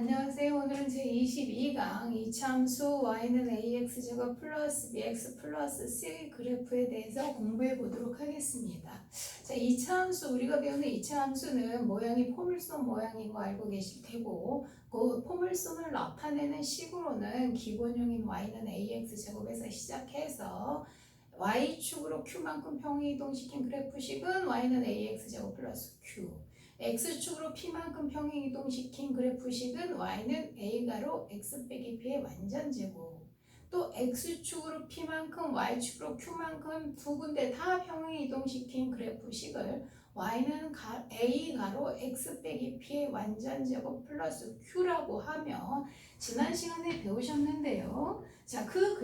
안녕하세요. 오늘은 제22강 이차함수 y는 ax제곱 플러스 bx 플러스 c 그래프에 대해서 공부해 보도록 하겠습니다. 자, 이차함수 우리가 배우는 이차함수는 모양이 포물선 모양인 거 알고 계실 테고 그 포물선을 나타내는 식으로는 기본형인 y는 ax제곱에서 시작해서 y축으로 q만큼 평행이동시킨 그래프식은 y는 ax제곱 플러스 q x축으로 p만큼 평행이동시킨 그래프식은 y는 a가로 x 빼기 p의 완전제곱 또 x축으로 p만큼 y축으로 q만큼 두 군데 다 평행이동시킨 그래프식을 y는 a가로 x 빼기 p의 완전제곱 플러스 q라고 하며 지난 시간에 배우셨는데요. 자, 그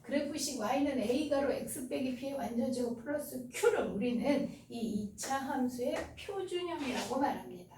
그래프식 y는 a가로 x 빼기 p의 완전제곱 플러스 q를 우리는 이 2차 함수의 표준형이라고 말합니다.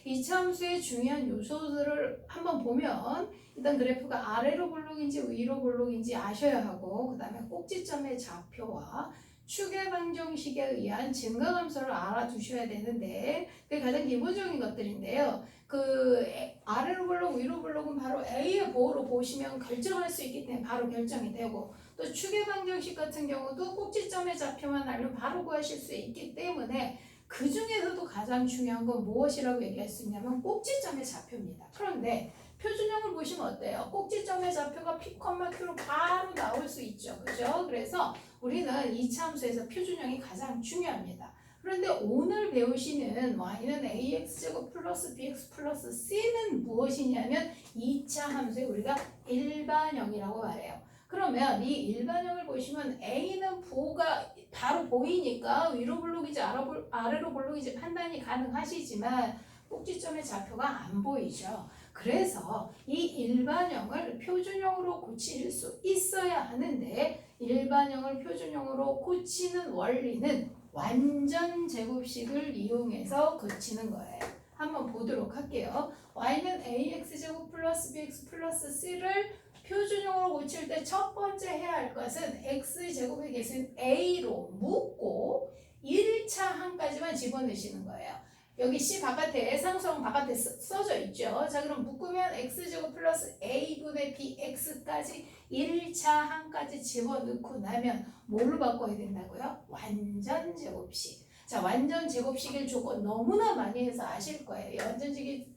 2차 함수의 중요한 요소들을 한번 보면 일단 그래프가 아래로 볼록인지 위로 볼록인지 아셔야 하고 그 다음에 꼭지점의 좌표와 축의 방정식에 의한 증가함수를 알아두셔야 되는데 그게 가장 기본적인 것들인데요. 그 아래로 볼록 위로 볼록은 바로 A의 보호로 보시면 결정할 수 있기 때문에 바로 결정이 되고 또 축의 방정식 같은 경우도 꼭지점의 좌표만 알면 바로 구하실 수 있기 때문에 그 중에서도 가장 중요한 건 무엇이라고 얘기할 수 있냐면 꼭지점의 좌표입니다. 그런데 표준형을 보시면 어때요? 꼭지점의 좌표가 P, Q로 바로 나올 수 있죠. 그죠? 그래서 우리는 2차 함수에서 표준형이 가장 중요합니다. 그런데 오늘 배우시는 y는 ax제곱 플러스 bx 플러스 c는 무엇이냐면 2차 함수에 우리가 일반형이라고 말해요. 그러면 이 일반형을 보시면 a는 부호가 바로 보이니까 위로 볼록이지 아래로 볼록이지 판단이 가능하시지만 꼭지점의 좌표가 안 보이죠. 그래서 이 일반형을 표준형으로 고칠 수 있어야 하는데 일반형을 표준형으로 고치는 원리는 완전 제곱식을 이용해서 고치는 거예요. 한번 보도록 할게요. y는 ax제곱 플러스 bx 플러스 c를 표준형으로 고칠 때 첫 번째 해야 할 것은 x제곱에 계신 a로 묶고 1차 항까지만 집어넣으시는 거예요. 여기 c 바깥에 상수항 바깥에 써져 있죠. 자, 그럼 묶으면 x제곱 플러스 a분의 bx까지 1차 항까지 집어넣고 나면 뭘로 바꿔야 된다고요? 완전 제곱식. 자, 완전 제곱식일 조건 너무나 많이 해서 아실 거예요.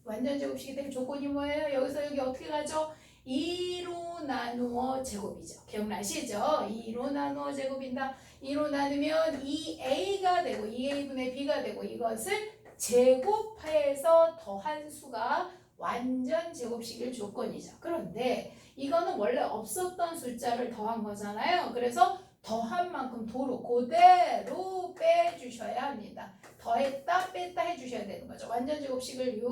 완전 제곱식이 될 조건이 뭐예요? 여기서 여기 어떻게 가죠? 2로 나누어 제곱이죠. 기억나시죠? 2로 나누어 제곱인다. 2로 나누면 2a가 되고 2a분의 b가 되고 이것을 제곱해서 더한 수가 완전 제곱식일 조건이죠. 그런데 이거는 원래 없었던 숫자를 더한 거잖아요. 그래서 더한 만큼 도로 그대로 빼주셔야 합니다. 더했다 뺐다 해주셔야 되는 거죠. 완전 제곱식을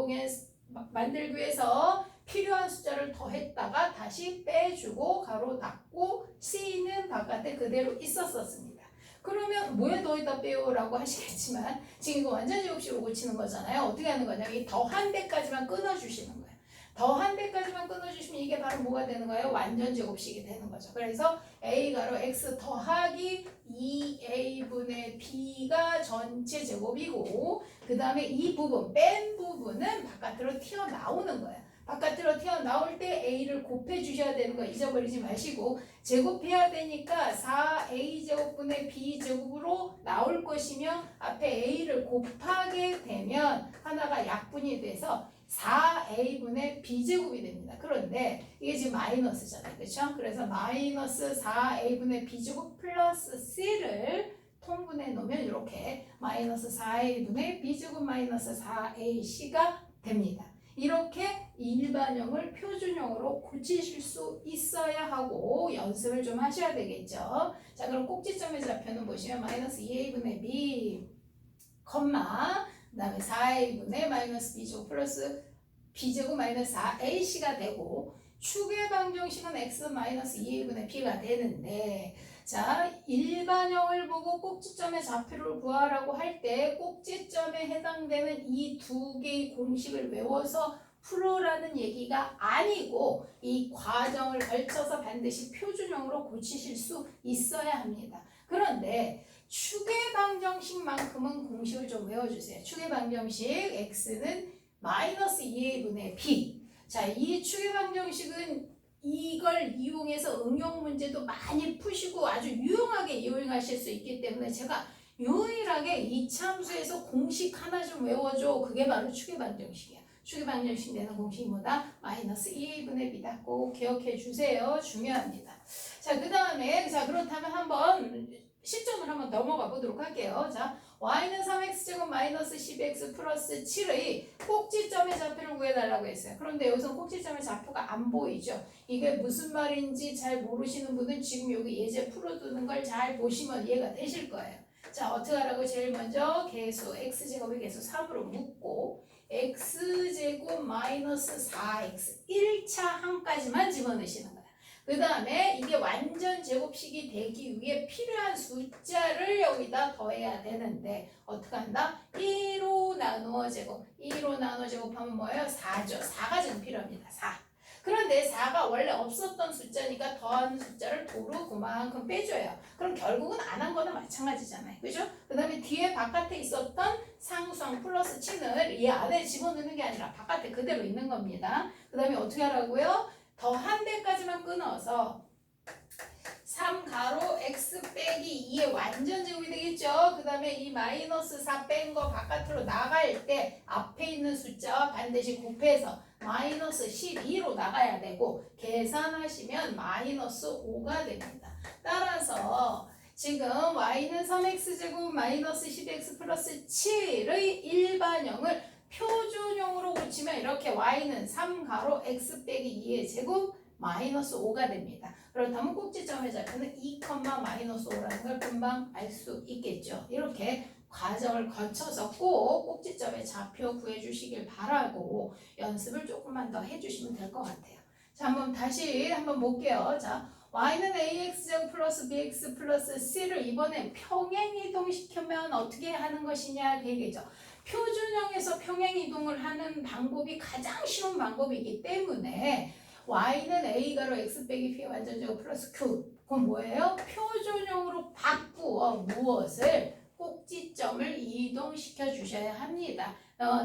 만들기 위해서 필요한 숫자를 더했다가 다시 빼주고 가로 닫고 c는 바깥에 그대로 있었습니다. 그러면 뭐에 더했다 빼요라고 하시겠지만 지금 이거 완전 제곱식으로 고치는 거잖아요. 어떻게 하는 거냐면 이 더한 데까지만 끊어주시는 거예요. 더한 데까지만 끊어주시면 이게 바로 뭐가 되는 거예요? 완전 제곱식이 되는 거죠. 그래서 a가로 x 더하기 2a분의 b가 전체 제곱이고 그 다음에 이 부분 뺀 부분은 바깥으로 튀어나오는 거예요. 바깥으로 튀어나올 때 a를 곱해 주셔야 되는 거 잊어버리지 마시고 제곱해야 되니까 4a제곱분의 b제곱으로 나올 것이며 앞에 a를 곱하게 되면 하나가 약분이 돼서 4a분의 b제곱이 됩니다. 그런데 이게 지금 마이너스잖아요. 그렇죠? 그래서 마이너스 4a분의 b제곱 플러스 c를 통분해 놓으면 이렇게 마이너스 4a분의 b제곱 마이너스 4ac가 됩니다. 이렇게 일반형을 표준형으로 고치실 수 있어야 하고 연습을 좀 하셔야 되겠죠. 자, 그럼 꼭지점의 좌표는 보시면 마이너스 2a분의 b, 그 다음에 4a분의 마이너스 b제곱 플러스 b제곱 마이너스 4ac가 되고 축의 방정식은 x 마이너스 2a분의 b가 되는데 자, 일반형을 보고 꼭지점의 좌표를 구하라고 할 때 꼭지점에 해당되는 이 두 개의 공식을 외워서 풀어라는 얘기가 아니고 이 과정을 걸쳐서 반드시 표준형으로 고치실 수 있어야 합니다. 그런데 축의 방정식만큼은 공식을 좀 외워주세요. 축의 방정식 x는 마이너스 2a분의 b. 자, 이 추계 방정식은 이걸 이용해서 응용 문제도 많이 푸시고 아주 유용하게 이용하실 수 있기 때문에 제가 유일하게 이참수에서 공식 하나 좀 외워줘. 그게 바로 추계 방정식이야. 추계 방정식 내는 공식이 뭐다? 마이너스 2a분의 b다. 꼭 기억해 주세요. 중요합니다. 자, 그 다음에 자 그렇다면 한번 실점을 한번 넘어가 보도록 할게요. 자, y는 3x제곱 마이너스 10x 플러스 7의 꼭지점의 좌표를 구해달라고 했어요. 그런데 여기서 꼭지점의 좌표가 안 보이죠? 이게 무슨 말인지 잘 모르시는 분은 지금 여기 예제 풀어두는 걸 잘 보시면 이해가 되실 거예요. 자, 어떻게 하라고? 제일 먼저 계수 x제곱의 계수 3으로 묶고 x제곱 마이너스 4x 1차 항까지만 집어넣으시는 거예요. 그 다음에 이게 완전 제곱식이 되기 위해 필요한 숫자를 여기다 더해야 되는데 어떻게 한다? 2로 나누어 제곱. 2로 나누어 제곱하면 뭐예요? 4죠. 4가 지금 필요합니다. 4. 그런데 4가 원래 없었던 숫자니까 더하는 숫자를 도로 그만큼 빼줘요. 그럼 결국은 안 한 거나 마찬가지잖아요. 그죠? 그 다음에 뒤에 바깥에 있었던 상수항 플러스 친을 이 안에 집어넣는 게 아니라 바깥에 그대로 있는 겁니다. 그 다음에 어떻게 하라고요? 더한 대까지만 끊어서 3가로 x 빼기 2의 완전 제곱이 되겠죠. 그 다음에 이 마이너스 4 뺀 거 바깥으로 나갈 때 앞에 있는 숫자와 반드시 곱해서 마이너스 12로 나가야 되고 계산하시면 마이너스 5가 됩니다. 따라서 지금 y는 3x제곱 마이너스 10x 플러스 7의 일반형을 표준형으로 고치면 이렇게 y는 3가로 x 빼기 2의 제곱 마이너스 5가 됩니다. 그렇다면 꼭지점의 좌표는 2, 마이너스 5라는 걸 금방 알 수 있겠죠. 이렇게 과정을 거쳐서 꼭 꼭지점의 좌표 구해주시길 바라고 연습을 조금만 더 해주시면 될 것 같아요. 자, 다시 한번 볼게요. 자, y는 ax제곱 플러스 bx 플러스 c를 이번엔 평행이동시키면 어떻게 하는 것이냐 그 얘기죠. 표준형에서 평행이동을 하는 방법이 가장 쉬운 방법이기 때문에 y는 a가로 x 빼기 p 완전제곱 플러스 q. 그건 뭐예요? 표준형으로 바꾸어 무엇을? 꼭지점을 이동시켜 주셔야 합니다.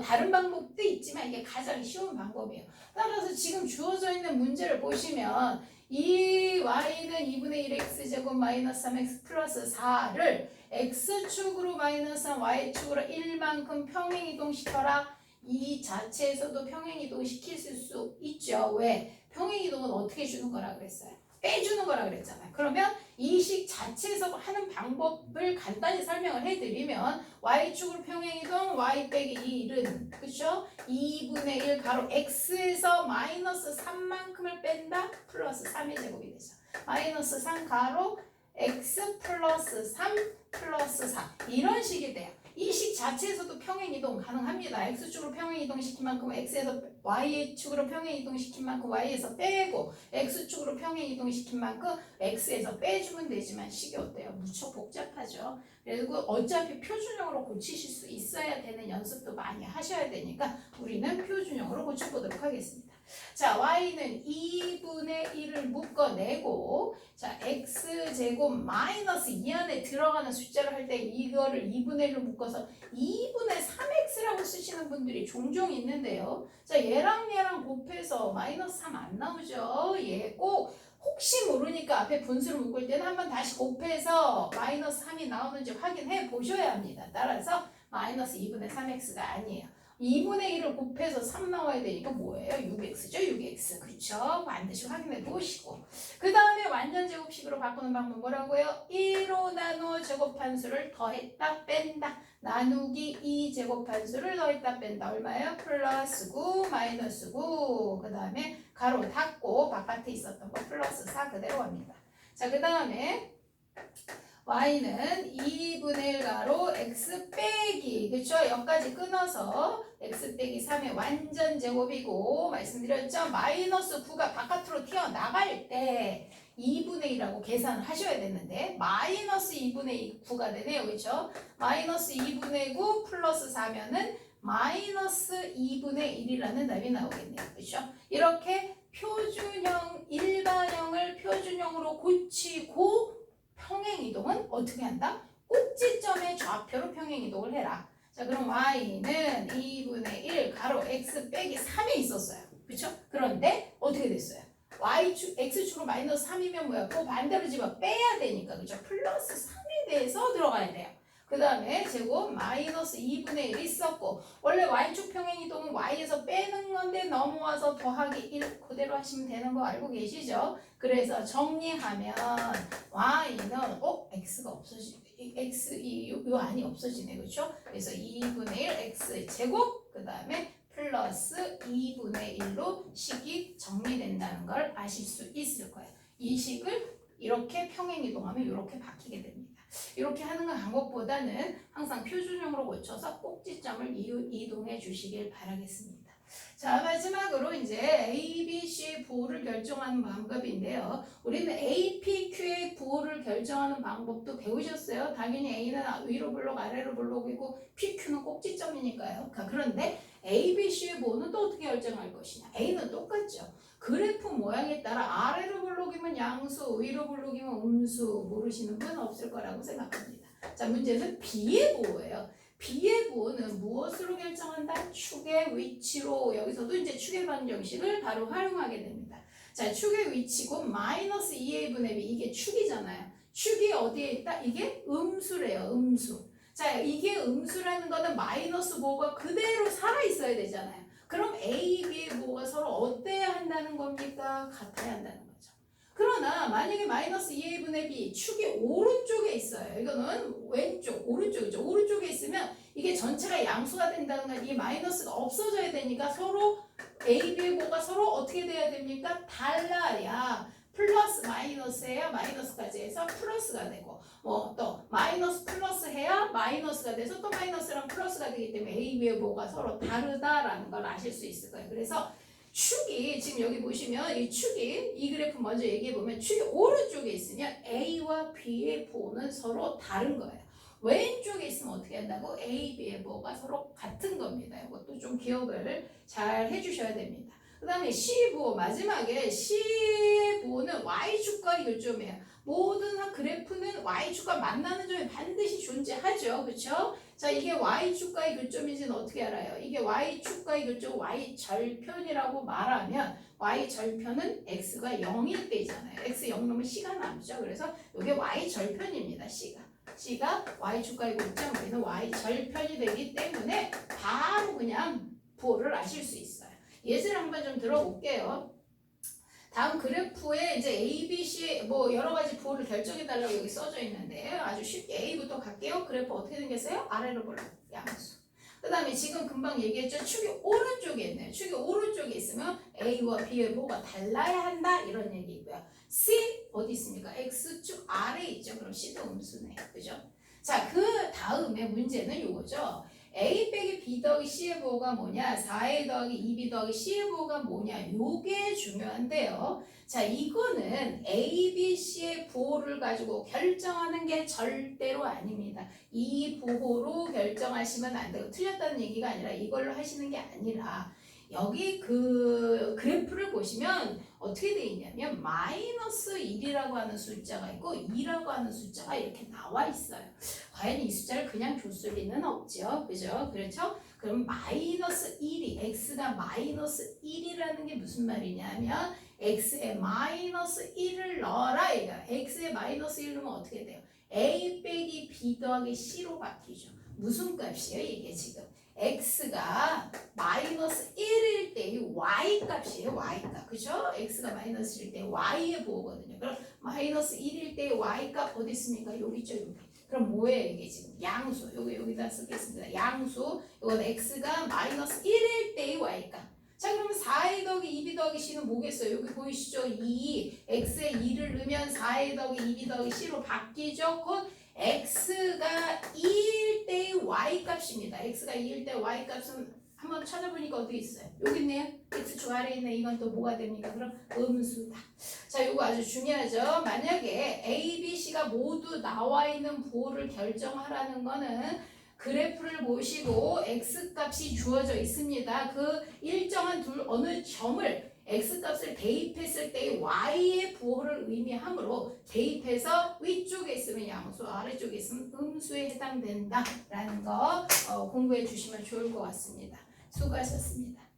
다른 방법도 있지만 이게 가장 쉬운 방법이에요. 따라서 지금 주어져 있는 문제를 보시면 이 y는 2분의 1 x제곱 마이너스 3x 플러스 4를 x축으로 마이너스 3 y축으로 1만큼 평행이동시켜라. 이 자체에서도 평행이동시킬 수 있죠. 왜? 평행이동은 어떻게 주는 거라 그랬어요? 빼주는 거라 그랬잖아요. 그러면 이 식 자체에서 하는 방법을 간단히 설명을 해드리면 y축으로 평행이동 y 빼기 1은 그쵸? 2분의 1 가로 x에서 마이너스 3만큼을 뺀다? 플러스 3의 제곱이 되죠. 마이너스 3 가로 x 플러스 3 플러스 4 이런 식이 돼요. 이 식 자체에서도 평행이동 가능합니다. x축으로 평행이동시킨 만큼 x에서 y축으로 평행이동시킨 만큼 y에서 빼고 x축으로 평행이동시킨 만큼 x에서 빼주면 되지만 식이 어때요? 무척 복잡하죠. 그리고 어차피 표준형으로 고치실 수 있어야 되는 연습도 많이 하셔야 되니까 우리는 표준형으로 고쳐보도록 하겠습니다. 자, y는 2분의 1을 묶어내고 자, x제곱 마이너스 2 안에 들어가는 숫자를 할 때 이거를 2분의 1로 묶어서 2분의 3x라고 쓰시는 분들이 종종 있는데요. 자, 얘랑 곱해서 마이너스 3 안 나오죠. 얘 꼭 혹시 모르니까 앞에 분수를 묶을 때는 한번 다시 곱해서 마이너스 3이 나오는지 확인해 보셔야 합니다. 따라서 마이너스 2분의 3x가 아니에요. 2분의 1을 곱해서 3 나와야 되니까 뭐예요? 6x죠? 6x. 그쵸? 반드시 확인해 보시고. 그 다음에 완전 제곱식으로 바꾸는 방법 뭐라고요? 1로 나누어 제곱한 수를 더했다 뺀다. 나누기 2 제곱한 수를 더했다 뺀다. 얼마예요? 플러스 9 마이너스 9. 그 다음에 가로 닫고 바깥에 있었던 거 플러스 4 그대로 갑니다. 자, 그 다음에 y는 2분의 1 가로 x 빼기 그쵸? 여기까지 끊어서 x 빼기 3의 완전 제곱이고 말씀드렸죠? 마이너스 9가 바깥으로 튀어나갈 때 2분의 1이라고 계산을 하셔야 되는데 마이너스 2분의 9가 되네요. 그쵸? 마이너스 2분의 9 플러스 4면은 마이너스 2분의 1이라는 답이 나오겠네요. 그쵸? 이렇게 표준형, 일반형을 표준형으로 고치고 평행이동은 어떻게 한다? 꼭지점의 좌표로 평행이동을 해라. 자, 그럼 y는 2분의 1 가로 x 빼기 3이 있었어요. 그쵸? 그런데 어떻게 됐어요? x축으로 마이너스 3이면 뭐야? 그 반대로 집어 빼야 되니까. 그죠? 플러스 3에 대해서 들어가야 돼요. 그 다음에 제곱 마이너스 2분의 1이 있었고, 원래 y축 평행이동은 y에서 빼는 건데 넘어와서 더하기 1 그대로 하시면 되는 거 알고 계시죠? 그래서 정리하면 y는 x가 없어지네. 요 안이 없어지네. 그렇죠? 그래서 2분의 1 x 제곱 그 다음에 플러스 2분의 1로 식이 정리된다는 걸 아실 수 있을 거예요. 이 식을 이렇게 평행이동하면 이렇게 바뀌게 됩니다. 이렇게 하는 방법보다는 항상 표준형으로 고쳐서 꼭지점을 이동해 주시길 바라겠습니다. 자, 마지막으로 이제 A, B, C의 부호를 결정하는 방법인데요. 우리는 A, P, Q의 부호를 결정하는 방법도 배우셨어요. 당연히 A는 위로 블록, 아래로 블록이고 P, Q는 꼭지점이니까요. 그런데 A, B, C의 부호는 또 어떻게 결정할 것이냐. A는 똑같죠. 그래프 모양에 따라 아래로 블록이면 양수, 위로 블록이면 음수 모르시는 분 없을 거라고 생각합니다. 자, 문제는 B의 부호예요. B의 부호는 무엇으로 결정한다? 축의 위치로. 여기서도 이제 축의 방정식을 바로 활용하게 됩니다. 자, 축의 위치고 마이너스 2a분의 b 이게 축이잖아요. 축이 어디에 있다? 이게 음수래요. 음수. 자, 이게 음수라는 거는 마이너스 부호가 그대로 살아있어야 되잖아요. 그럼 A, B의 부호가 서로 어때야 한다는 겁니까? 같아야 한다는 거죠. 그러나 만약에 마이너스 2a분의 b 축이 오른쪽에 있어요. 이거는 왼쪽, 오른쪽이죠. 오른쪽에 있으면 이게 전체가 양수가 된다는 건 이 마이너스가 없어져야 되니까 서로 A, B의 부호가 서로 어떻게 돼야 됩니까? 달라야 플러스 마이너스 해야 마이너스까지 해서 플러스가 되고 뭐 또 마이너스 플러스 해야 마이너스가 돼서 또 마이너스랑 플러스가 되기 때문에 A, B의 부호가 서로 다르다라는 걸 아실 수 있을 거예요. 그래서 축이 지금 여기 보시면 이 축이 이 그래프 먼저 얘기해 보면 축이 오른쪽에 있으면 A와 B의 부호는 서로 다른 거예요. 왼쪽에 있으면 어떻게 한다고? A, B의 부호가 서로 같은 겁니다. 이것도 좀 기억을 잘 해주셔야 됩니다. 그 다음에 C 부호 마지막에 C의 부호는 Y축과 교점이에요. 모든 그래프는 Y축과 만나는 점이 반드시 존재하죠. 그렇죠? 자, 이게 Y축과의 교점인지는 어떻게 알아요? 이게 Y축과의 교점 Y절편이라고 말하면 Y절편은 X가 0일 때잖아요. X 0 넣으면 C가 남죠. 그래서 이게 Y절편입니다. C가 Y축과의 교점 우리는 Y절편이 되기 때문에 바로 그냥 부호를 아실 수 있어요. 예제를 한번 좀 들어볼게요. 다음 그래프에 이제 A, B, C 뭐 여러 가지 부호를 결정해 달라고 여기 써져 있는데 아주 쉽게 A부터 갈게요. 그래프 어떻게 생겼어요? 아래로 볼록 양수. 그 다음에 지금 금방 얘기했죠. 축이 오른쪽에 있네요. 축이 오른쪽에 있으면 A와 B의 부호가 달라야 한다 이런 얘기고요. C 어디 있습니까? X축 아래에 있죠. 그럼 C도 음수네. 그죠? 자, 그 다음에 문제는 이거죠. A 빼기 B 더하기 C의 부호가 뭐냐? 4A 더하기 2B 더하기 C의 부호가 뭐냐? 요게 중요한데요. 자, 이거는 A, B, C의 부호를 가지고 결정하는 게 절대로 아닙니다. 이 부호로 결정하시면 안 되고 틀렸다는 얘기가 아니라 이걸로 하시는 게 아니라 여기 그 그래프를 보시면 어떻게 돼 있냐면 마이너스 1이라고 하는 숫자가 있고 2라고 하는 숫자가 이렇게 나와 있어요. 과연 이 숫자를 그냥 줬을 리는 없죠. 그죠? 그렇죠? 그럼 마이너스 1이 x가 마이너스 1이라는 게 무슨 말이냐면 x에 마이너스 1을 넣어라 이거. x에 마이너스 1 넣으면 어떻게 돼요? a 빼기 b 더하기 c로 바뀌죠. 무슨 값이에요 이게 지금? x가 마이너스 1일 때의 y 값이에요. y 값. 그죠? x가 마이너스 1일 때 y의 부호거든요. 그럼 마이너스 1일 때의 y 값 어디 있습니까? 여기 있죠. 여기. 그럼 뭐예요 이게 지금? 양수. 여기다 쓰겠습니다. 양수. 이건 x가 마이너스 1일 때의 y 값. 자, 그러면 4a 더하기 2b 더하기 c는 뭐겠어요? 여기 보이시죠? 2. x에 2를 넣으면 4a 더하기 2b 더하기 c로 바뀌죠? 곧 x가 2일 때의 y 값입니다. x가 2일 때 y 값은 한번 찾아보니까 어디 있어요? 여기 있네요. x축 아래에 있네. 이건 또 뭐가 됩니까? 그럼 음수다. 자, 이거 아주 중요하죠. 만약에 a, b, c가 모두 나와 있는 부호를 결정하라는 거는 그래프를 보시고 x 값이 주어져 있습니다. 그 일정한 어느 점을 x값을 대입했을 때의 y의 부호를 의미하므로 대입해서 위쪽에 있으면 양수, 아래쪽에 있으면 음수에 해당된다라는 거 공부해 주시면 좋을 것 같습니다. 수고하셨습니다.